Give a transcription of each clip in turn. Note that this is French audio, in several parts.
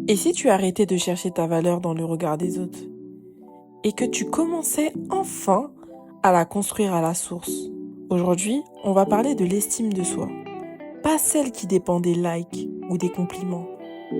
Et si tu arrêtais de chercher ta valeur dans le regard des autres et que tu commençais enfin à la construire à la source? Aujourd'hui, on va parler de l'estime de soi. Pas celle qui dépend des likes ou des compliments,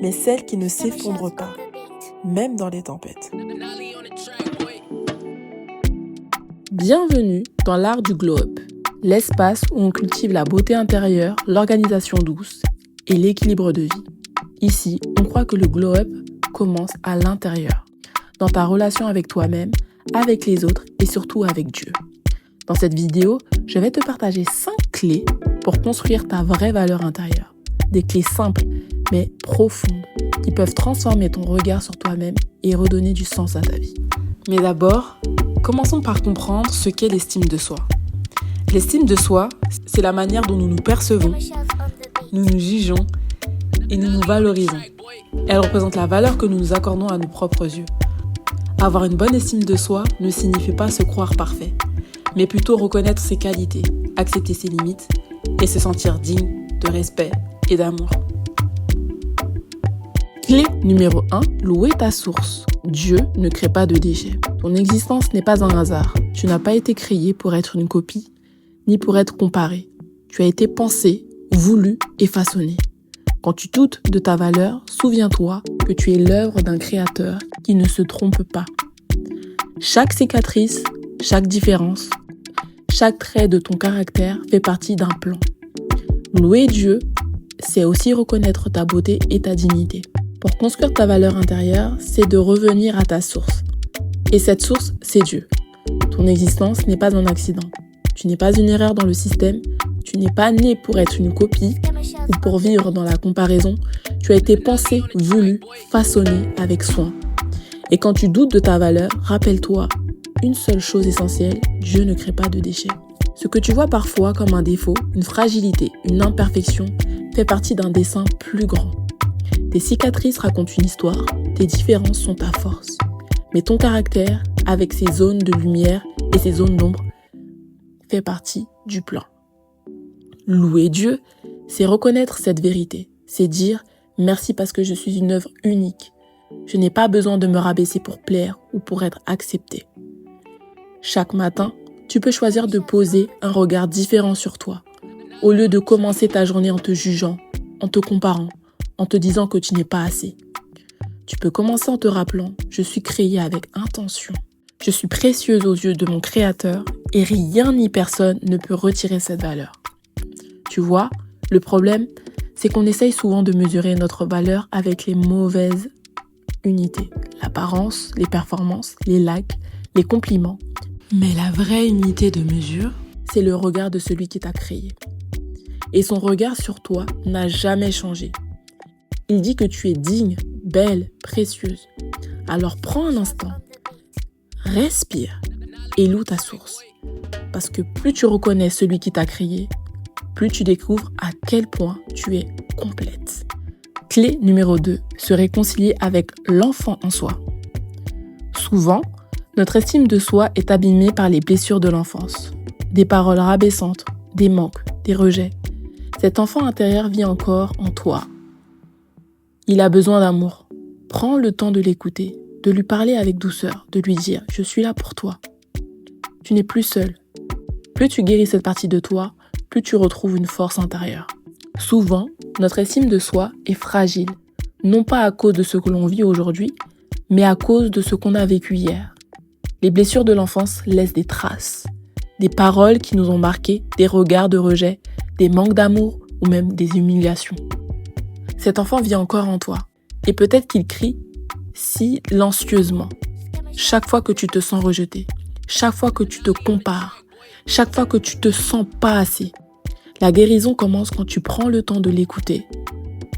mais celle qui ne s'effondre pas, même dans les tempêtes. Bienvenue dans l'art du glow-up, l'espace où on cultive la beauté intérieure, l'organisation douce et l'équilibre de vie. Ici, on croit que le glow-up commence à l'intérieur, dans ta relation avec toi-même, avec les autres et surtout avec Dieu. Dans cette vidéo, je vais te partager 5 clés pour construire ta vraie valeur intérieure. Des clés simples, mais profondes, qui peuvent transformer ton regard sur toi-même et redonner du sens à ta vie. Mais d'abord, commençons par comprendre ce qu'est l'estime de soi. L'estime de soi, c'est la manière dont nous nous percevons, nous nous jugeons et nous nous valorisons. Elle représente la valeur que nous nous accordons à nos propres yeux. Avoir une bonne estime de soi ne signifie pas se croire parfait, mais plutôt reconnaître ses qualités, accepter ses limites et se sentir digne de respect et d'amour. Clé numéro 1, louer ta source. Dieu ne crée pas de déchets. Ton existence n'est pas un hasard. Tu n'as pas été créé pour être une copie, ni pour être comparé. Tu as été pensé, voulu et façonné. Quand tu doutes de ta valeur, souviens-toi que tu es l'œuvre d'un créateur qui ne se trompe pas. Chaque cicatrice, chaque différence, chaque trait de ton caractère fait partie d'un plan. Louer Dieu, c'est aussi reconnaître ta beauté et ta dignité. Pour construire ta valeur intérieure, c'est de revenir à ta source. Et cette source, c'est Dieu. Ton existence n'est pas un accident. Tu n'es pas une erreur dans le système. Tu n'es pas né pour être une copie ou pour vivre dans la comparaison. Tu as été pensé, voulu, façonné avec soin. Et quand tu doutes de ta valeur, rappelle-toi une seule chose essentielle, Dieu ne crée pas de déchets. Ce que tu vois parfois comme un défaut, une fragilité, une imperfection, fait partie d'un dessein plus grand. Tes cicatrices racontent une histoire, tes différences sont ta force. Mais ton caractère, avec ses zones de lumière et ses zones d'ombre, fait partie du plan. Louer Dieu, c'est reconnaître cette vérité. C'est dire « Merci parce que je suis une œuvre unique. Je n'ai pas besoin de me rabaisser pour plaire ou pour être accepté. » Chaque matin, tu peux choisir de poser un regard différent sur toi, au lieu de commencer ta journée en te jugeant, en te comparant, en te disant que tu n'es pas assez. Tu peux commencer en te rappelant « Je suis créée avec intention. Je suis précieuse aux yeux de mon Créateur et rien ni personne ne peut retirer cette valeur. » Tu vois, le problème, c'est qu'on essaye souvent de mesurer notre valeur avec les mauvaises unités. L'apparence, les performances, les likes, les compliments. Mais la vraie unité de mesure, c'est le regard de celui qui t'a créé. Et son regard sur toi n'a jamais changé. Il dit que tu es digne, belle, précieuse. Alors prends un instant, respire et loue ta source. Parce que plus tu reconnais celui qui t'a créé, plus tu découvres à quel point tu es complète. Clé numéro 2, se réconcilier avec l'enfant en soi. Souvent, notre estime de soi est abîmée par les blessures de l'enfance. Des paroles rabaissantes, des manques, des rejets. Cet enfant intérieur vit encore en toi. Il a besoin d'amour. Prends le temps de l'écouter, de lui parler avec douceur, de lui dire « Je suis là pour toi ». Tu n'es plus seul. Plus tu guéris cette partie de toi, plus tu retrouves une force intérieure. Souvent, notre estime de soi est fragile, non pas à cause de ce que l'on vit aujourd'hui, mais à cause de ce qu'on a vécu hier. Les blessures de l'enfance laissent des traces, des paroles qui nous ont marqués, des regards de rejet, des manques d'amour ou même des humiliations. Cet enfant vit encore en toi et peut-être qu'il crie silencieusement. Chaque fois que tu te sens rejeté, chaque fois que tu te compares, chaque fois que tu te sens pas assez. La guérison commence quand tu prends le temps de l'écouter,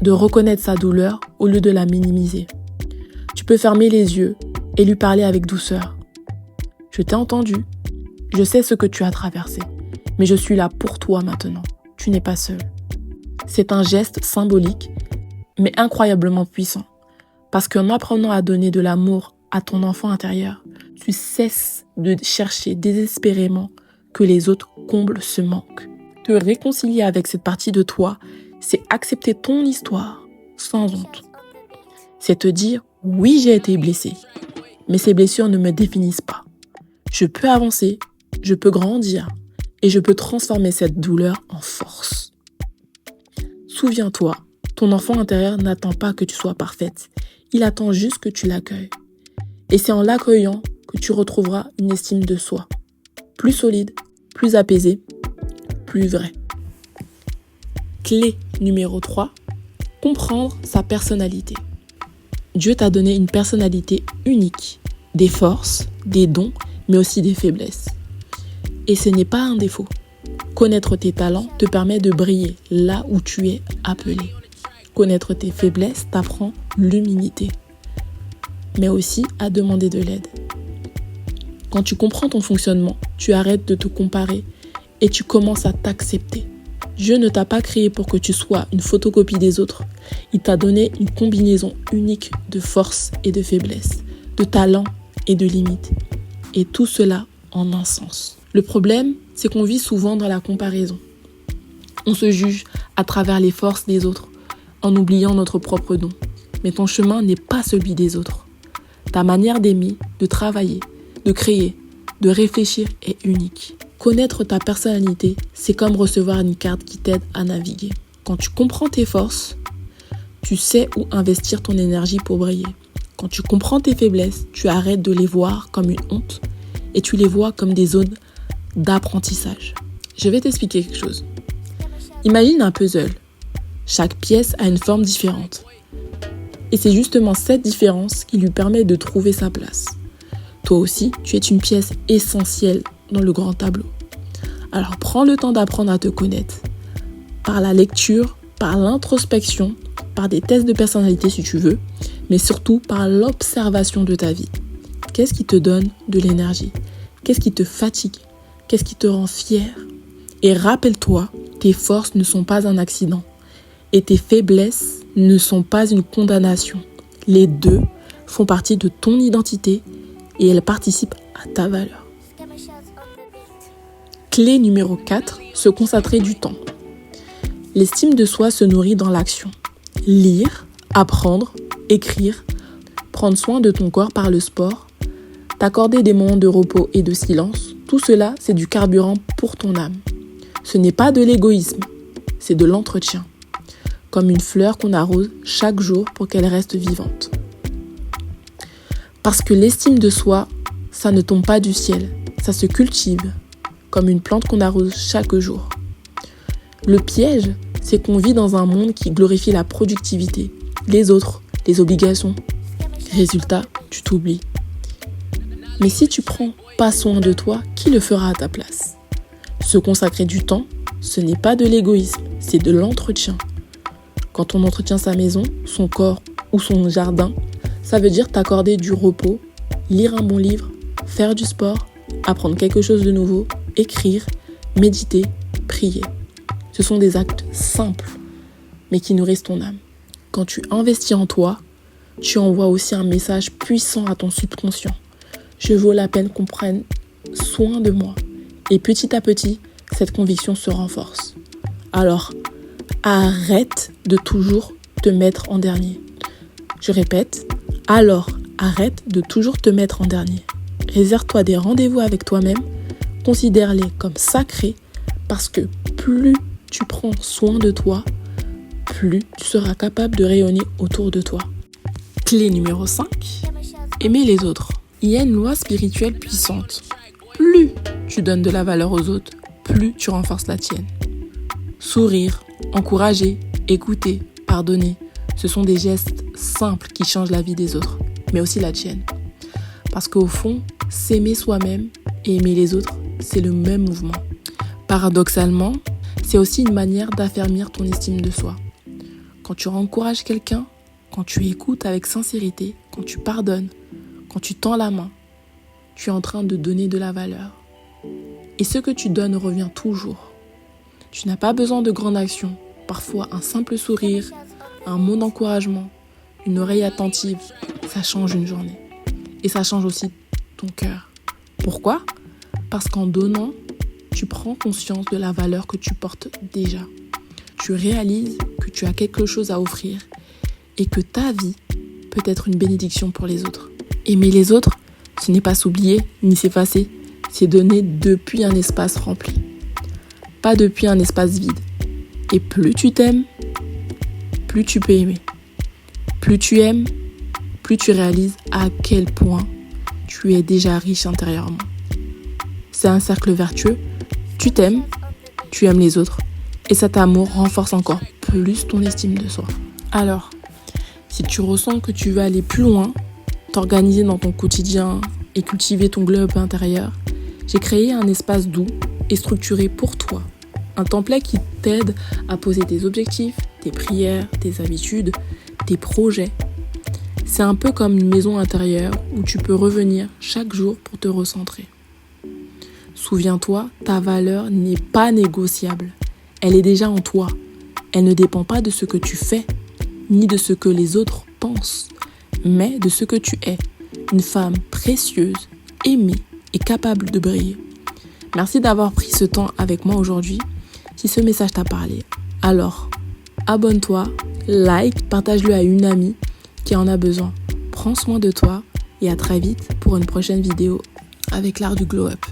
de reconnaître sa douleur au lieu de la minimiser. Tu peux fermer les yeux et lui parler avec douceur. Je t'ai entendu, je sais ce que tu as traversé, mais je suis là pour toi maintenant. Tu n'es pas seul. C'est un geste symbolique, mais incroyablement puissant. Parce qu'en apprenant à donner de l'amour à ton enfant intérieur, tu cesses de chercher désespérément que les autres comblent ce manque. Te réconcilier avec cette partie de toi, c'est accepter ton histoire sans honte. C'est te dire, oui, j'ai été blessé, mais ces blessures ne me définissent pas. Je peux avancer, je peux grandir et je peux transformer cette douleur en force. Souviens-toi, ton enfant intérieur n'attend pas que tu sois parfaite. Il attend juste que tu l'accueilles. Et c'est en l'accueillant que tu retrouveras une estime de soi. Plus solide, plus apaisée, plus vraie. Clé numéro 3, comprendre sa personnalité. Dieu t'a donné une personnalité unique, des forces, des dons, mais aussi des faiblesses. Et ce n'est pas un défaut. Connaître tes talents te permet de briller là où tu es appelé. Connaître tes faiblesses t'apprend l'humilité, mais aussi à demander de l'aide. Quand tu comprends ton fonctionnement, tu arrêtes de te comparer et tu commences à t'accepter. Dieu ne t'a pas créé pour que tu sois une photocopie des autres. Il t'a donné une combinaison unique de forces et de faiblesses, de talents et de limites. Et tout cela en un sens. Le problème, c'est qu'on vit souvent dans la comparaison. On se juge à travers les forces des autres, en oubliant notre propre don. Mais ton chemin n'est pas celui des autres. Ta manière d'aimer, de travailler, de créer, de réfléchir est unique. Connaître ta personnalité, c'est comme recevoir une carte qui t'aide à naviguer. Quand tu comprends tes forces, tu sais où investir ton énergie pour briller. Quand tu comprends tes faiblesses, tu arrêtes de les voir comme une honte et tu les vois comme des zones d'apprentissage. Je vais t'expliquer quelque chose. Imagine un puzzle. Chaque pièce a une forme différente. Et c'est justement cette différence qui lui permet de trouver sa place. Toi aussi, tu es une pièce essentielle dans le grand tableau. Alors prends le temps d'apprendre à te connaître. Par la lecture, par l'introspection, par des tests de personnalité si tu veux, mais surtout par l'observation de ta vie. Qu'est-ce qui te donne de l'énergie? Qu'est-ce qui te fatigue? Qu'est-ce qui te rend fier? Et rappelle-toi, tes forces ne sont pas un accident. Et tes faiblesses ne sont pas une condamnation. Les deux font partie de ton identité et elles participent à ta valeur. Clé numéro 4, se consacrer du temps. L'estime de soi se nourrit dans l'action. Lire, apprendre, écrire, prendre soin de ton corps par le sport, t'accorder des moments de repos et de silence, tout cela, c'est du carburant pour ton âme. Ce n'est pas de l'égoïsme, c'est de l'entretien. Comme une fleur qu'on arrose chaque jour pour qu'elle reste vivante. Parce que l'estime de soi, ça ne tombe pas du ciel, ça se cultive, comme une plante qu'on arrose chaque jour. Le piège, c'est qu'on vit dans un monde qui glorifie la productivité, les autres, les obligations. Résultat, tu t'oublies. Mais si tu prends pas soin de toi, qui le fera à ta place? Se consacrer du temps, ce n'est pas de l'égoïsme, c'est de l'entretien. Quand on entretient sa maison, son corps ou son jardin, ça veut dire t'accorder du repos, lire un bon livre, faire du sport, apprendre quelque chose de nouveau, écrire, méditer, prier. Ce sont des actes simples, mais qui nourrissent ton âme. Quand tu investis en toi, tu envoies aussi un message puissant à ton subconscient. Je vaux la peine qu'on prenne soin de moi. Et petit à petit, cette conviction se renforce. Alors, arrête de toujours te mettre en dernier. Je répète, alors arrête de toujours te mettre en dernier. Réserve-toi des rendez-vous avec toi-même, considère-les comme sacrés parce que plus tu prends soin de toi, plus tu seras capable de rayonner autour de toi. Clé numéro 5, aimer les autres. Il y a une loi spirituelle puissante. Plus tu donnes de la valeur aux autres, plus tu renforces la tienne. Sourire, encourager, écouter, pardonner, ce sont des gestes simples qui changent la vie des autres, mais aussi la tienne. Parce qu'au fond, s'aimer soi-même et aimer les autres, c'est le même mouvement. Paradoxalement, c'est aussi une manière d'affermir ton estime de soi. Quand tu encourages quelqu'un, quand tu écoutes avec sincérité, quand tu pardonnes, quand tu tends la main, tu es en train de donner de la valeur. Et ce que tu donnes revient toujours. Tu n'as pas besoin de grandes actions. Parfois, un simple sourire, un mot d'encouragement, une oreille attentive, ça change une journée. Et ça change aussi ton cœur. Pourquoi? Parce qu'en donnant, tu prends conscience de la valeur que tu portes déjà. Tu réalises que tu as quelque chose à offrir et que ta vie peut être une bénédiction pour les autres. Aimer les autres, ce n'est pas s'oublier ni s'effacer, c'est donner depuis un espace rempli, pas depuis un espace vide. Et plus tu t'aimes, plus tu peux aimer. Plus tu aimes, plus tu réalises à quel point tu es déjà riche intérieurement. C'est un cercle vertueux. Tu t'aimes, tu aimes les autres, et cet amour renforce encore plus ton estime de soi. Alors, si tu ressens que tu veux aller plus loin, t'organiser dans ton quotidien et cultiver ton globe intérieur, j'ai créé un espace doux et structuré pour toi. Un template qui t'aide à poser tes objectifs, tes prières, tes habitudes, tes projets. C'est un peu comme une maison intérieure où tu peux revenir chaque jour pour te recentrer. Souviens-toi, ta valeur n'est pas négociable. Elle est déjà en toi. Elle ne dépend pas de ce que tu fais, ni de ce que les autres pensent, mais de ce que tu es. Une femme précieuse, aimée et capable de briller. Merci d'avoir pris ce temps avec moi aujourd'hui. Si ce message t'a parlé, alors abonne-toi, like, partage-le à une amie qui en a besoin. Prends soin de toi et à très vite pour une prochaine vidéo avec l'art du glow up.